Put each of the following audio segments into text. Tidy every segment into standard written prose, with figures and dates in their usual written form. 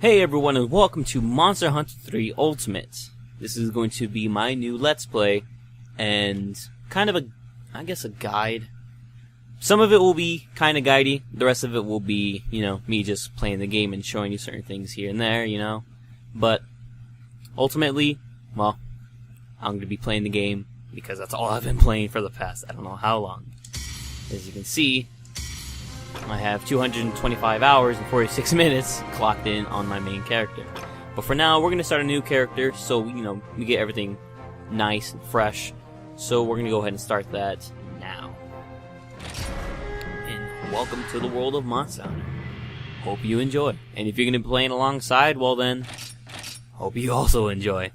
Hey everyone, and welcome to Monster Hunter 3 Ultimate. This is going to be my new Let's Play, and kind of I guess a guide. Some of it will be kind of guidey, the rest of it will be, me just playing the game and showing you certain things here and there, But, ultimately, well, I'm going to be playing the game, because that's all I've been playing for the past, I don't know how long. As you can see, I have 225 hours and 46 minutes clocked in on my main character. But for now, we're going to start a new character, so, we get everything nice and fresh. So we're going to go ahead and start that now. And welcome to the world of Monster Hunter. Hope you enjoy. And if you're going to be playing alongside, well then, hope you also enjoy.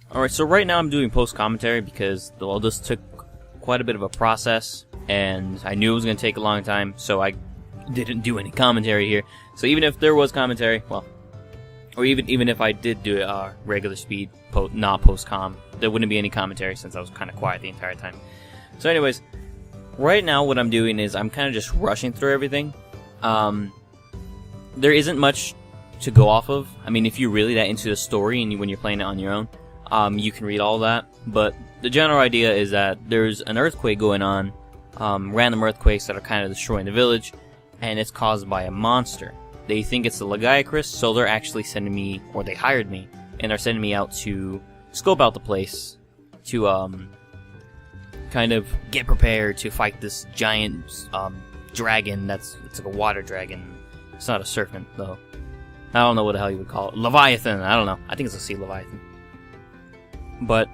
Alright, so right now I'm doing post-commentary because, well, this took quite a bit of a process, and I knew it was going to take a long time, so I didn't do any commentary here. So even if there was commentary, well, or even if I did do it regular speed, not post-com, there wouldn't be any commentary since I was kind of quiet the entire time. So anyways, right now what I'm doing is I'm kind of just rushing through everything. There isn't much to go off of. I mean, if you're really that into the story and when you're playing it on your own, you can read all that, but the general idea is that there's an earthquake going on, random earthquakes that are kind of destroying the village, and it's caused by a monster. They think it's the Lagiacrus, so they're actually sending me, or they hired me, and they're sending me out to scope out the place, to kind of get prepared to fight this giant dragon it's like a water dragon. It's not a serpent, though. I don't know what the hell you would call it. Leviathan, I don't know. I think it's a sea leviathan. But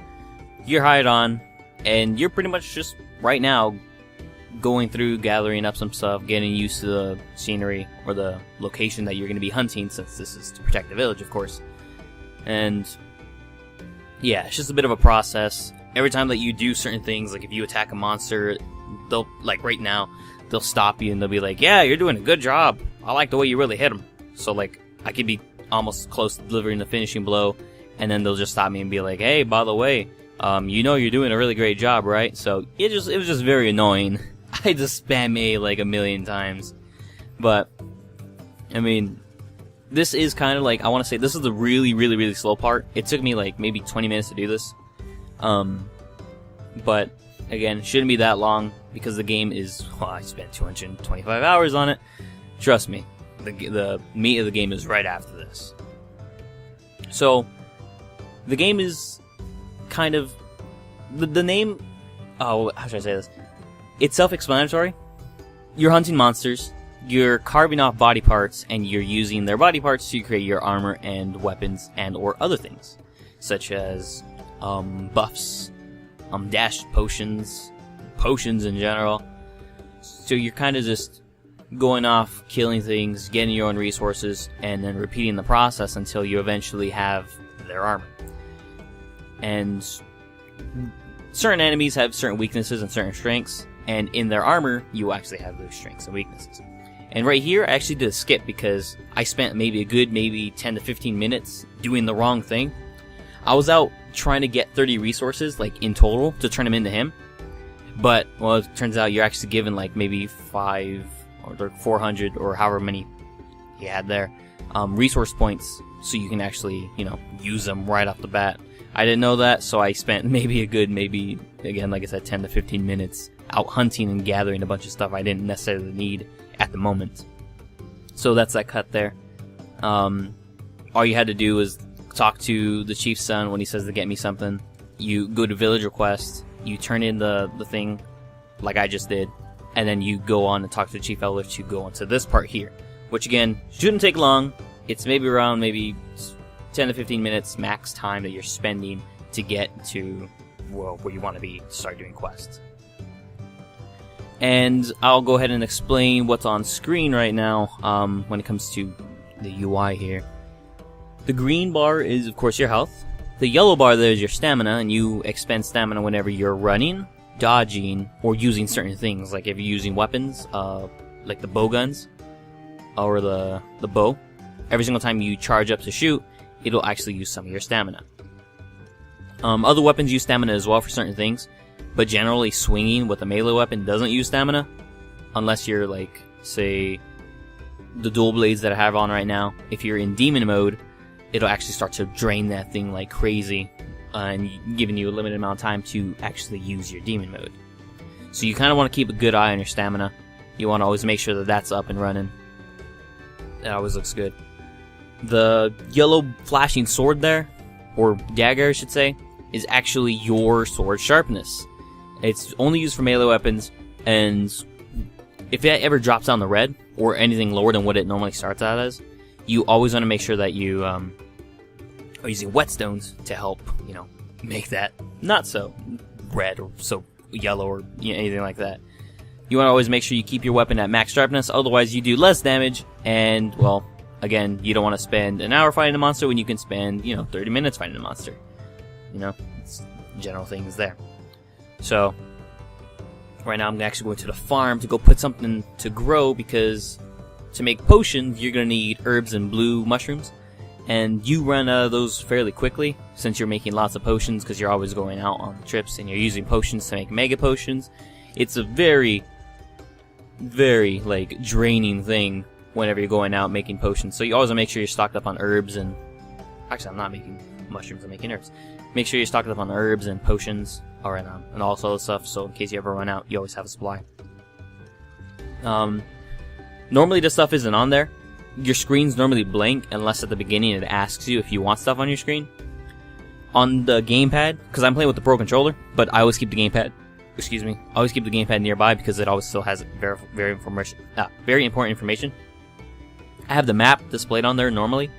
you're hired on, and you're pretty much just, right now, going through, gathering up some stuff, getting used to the scenery, or the location that you're going to be hunting, since this is to protect the village, of course. And, yeah, it's just a bit of a process. Every time that you do certain things, like if you attack a monster, they'll, like right now, they'll stop you and they'll be like, yeah, you're doing a good job. I like the way you really hit him. So, like, I could be almost close to delivering the finishing blow, and then they'll just stop me and be like, hey, by the way, you're doing a really great job, right? So it was just very annoying. I just spam A like a million times. But, I mean, this is kind of like, I want to say this is the really, really, really slow part. It took me like maybe 20 minutes to do this. But again, it shouldn't be that long because the game is, well, I spent 225 hours on it. Trust me, the meat of the game is right after this. So, the game is kind of, the name, oh, how should I say this? It's self-explanatory. You're hunting monsters, you're carving off body parts, and you're using their body parts to create your armor and weapons and or other things, such as buffs, dash potions in general. So you're kind of just going off, killing things, getting your own resources, and then repeating the process until you eventually have their armor. And certain enemies have certain weaknesses and certain strengths, and in their armor, you actually have those strengths and weaknesses. And right here, I actually did a skip because I spent maybe a good 10 to 15 minutes doing the wrong thing. I was out trying to get 30 resources, like, in total, to turn them into him. But, well, it turns out you're actually given, like, maybe 5 or 400 or however many he had there, resource points, so you can actually, use them right off the bat. I didn't know that, so I spent maybe again, like I said, 10 to 15 minutes out hunting and gathering a bunch of stuff I didn't necessarily need at the moment. So that's that cut there. All you had to do was talk to the chief's son when he says to get me something. You go to village request, you turn in the thing like I just did, and then you go on and talk to the chief elder to go on to this part here, which again shouldn't take long. It's maybe around 10 to 15 minutes max time that you're spending to get to, well, where you want to be to start doing quests. And I'll go ahead and explain what's on screen right now when it comes to the UI here. The green bar is, of course, your health. The yellow bar there is your stamina, and you expend stamina whenever you're running, dodging, or using certain things. Like if you're using weapons, like the bow guns, or the bow. Every single time you charge up to shoot, it'll actually use some of your stamina. Other weapons use stamina as well for certain things, but generally swinging with a melee weapon doesn't use stamina, unless you're like, say, the dual blades that I have on right now. If you're in demon mode, it'll actually start to drain that thing like crazy, and giving you a limited amount of time to actually use your demon mode. So you kind of want to keep a good eye on your stamina. You want to always make sure that that's up and running. That always looks good. The yellow flashing sword there, or dagger I should say, is actually your sword sharpness. It's only used for melee weapons, and if it ever drops down the red, or anything lower than what it normally starts out as, you always want to make sure that you are using whetstones to help, make that not so red or so yellow or anything like that. You want to always make sure you keep your weapon at max sharpness, otherwise you do less damage, and, well, again, you don't want to spend an hour fighting a monster when you can spend, 30 minutes fighting a monster. It's general things there. So, right now I'm actually going to the farm to go put something to grow, because to make potions, you're going to need herbs and blue mushrooms. And you run out of those fairly quickly, since you're making lots of potions, because you're always going out on trips, and you're using potions to make mega potions. It's a very, very, draining thing whenever you're going out making potions. So you always want to make sure you're stocked up on herbs and... Actually, I'm not making mushrooms, I'm making herbs. Make sure you're stocked up on herbs and potions, and all sorts of stuff, so in case you ever run out, you always have a supply. Normally this stuff isn't on there. Your screen's normally blank, unless at the beginning it asks you if you want stuff on your screen. On the gamepad, because I'm playing with the Pro Controller, but I always keep the gamepad... I always keep the gamepad nearby, because it always still has very important information. I have the map displayed on there normally,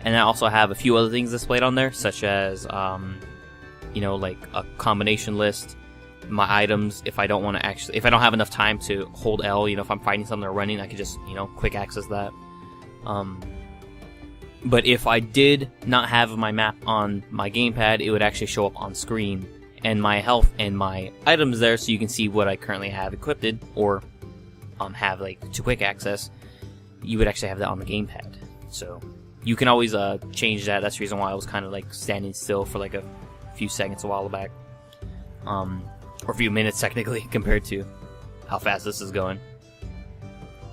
and I also have a few other things displayed on there, such as, like a combination list, my items. If I don't have enough time to hold L, if I'm fighting something or running, I can just, quick access that. But if I did not have my map on my gamepad, it would actually show up on screen, and my health and my items there, so you can see what I currently have equipped, or have to quick access. You would actually have that on the gamepad, so you can always change that. That's the reason why I was kind of standing still for a few seconds a while back, or a few minutes technically, compared to how fast this is going,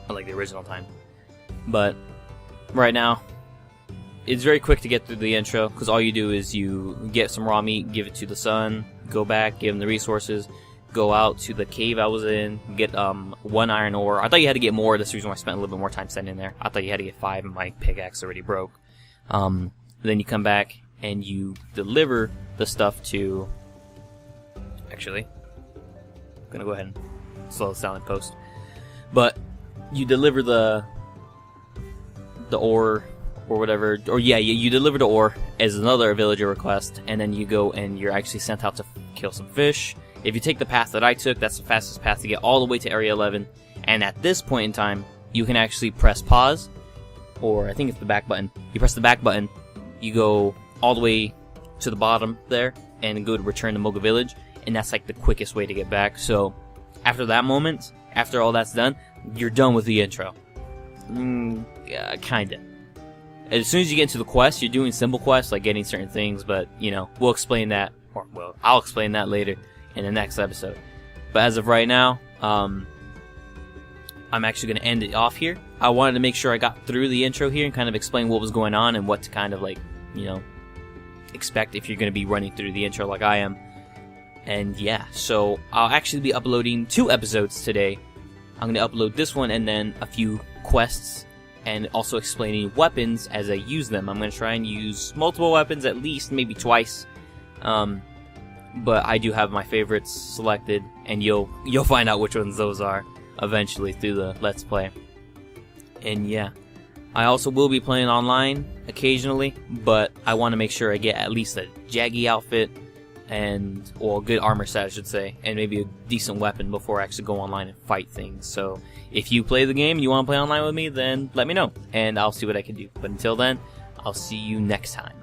unlike the original time. But right now, it's very quick to get through the intro, because all you do is you get some raw meat, give it to the son, go back, give him the resources, go out to the cave I was in, get 1 iron ore. I thought you had to get more. That's the reason why I spent a little bit more time standing there. I thought you had to get 5, and my pickaxe already broke. Then you come back and you deliver the stuff to... Actually, I'm gonna go ahead and slow this down in post. But you deliver the ore or whatever, or yeah, you deliver the ore as another villager request, and then you go and you're actually sent out to kill some fish. If you take the path that I took, that's the fastest path to get all the way to Area 11, and at this point in time, you can actually press pause, or I think it's the back button. You press the back button, you go all the way to the bottom there, and go to return to Moga Village, and that's like the quickest way to get back. So, after that moment, after all that's done, you're done with the intro. Kinda. As soon as you get into the quest, you're doing simple quests, like getting certain things, but, you know, we'll explain that, or, well, I'll explain that later in the next episode. But as of right now, I'm actually going to end it off here. I wanted to make sure I got through the intro here and kind of explain what was going on and what to kind of, like, you know, expect if you're going to be running through the intro like I am. And yeah, so I'll actually be uploading 2 episodes today. I'm going to upload this one and then a few quests, and also explaining weapons as I use them. I'm going to try and use multiple weapons, at least maybe twice. But I do have my favorites selected, and you'll find out which ones those are eventually through the Let's Play. And yeah, I also will be playing online occasionally, but I want to make sure I get at least a Jaggy outfit, or a good armor set, I should say, and maybe a decent weapon before I actually go online and fight things. So if you play the game and you want to play online with me, then let me know, and I'll see what I can do. But until then, I'll see you next time.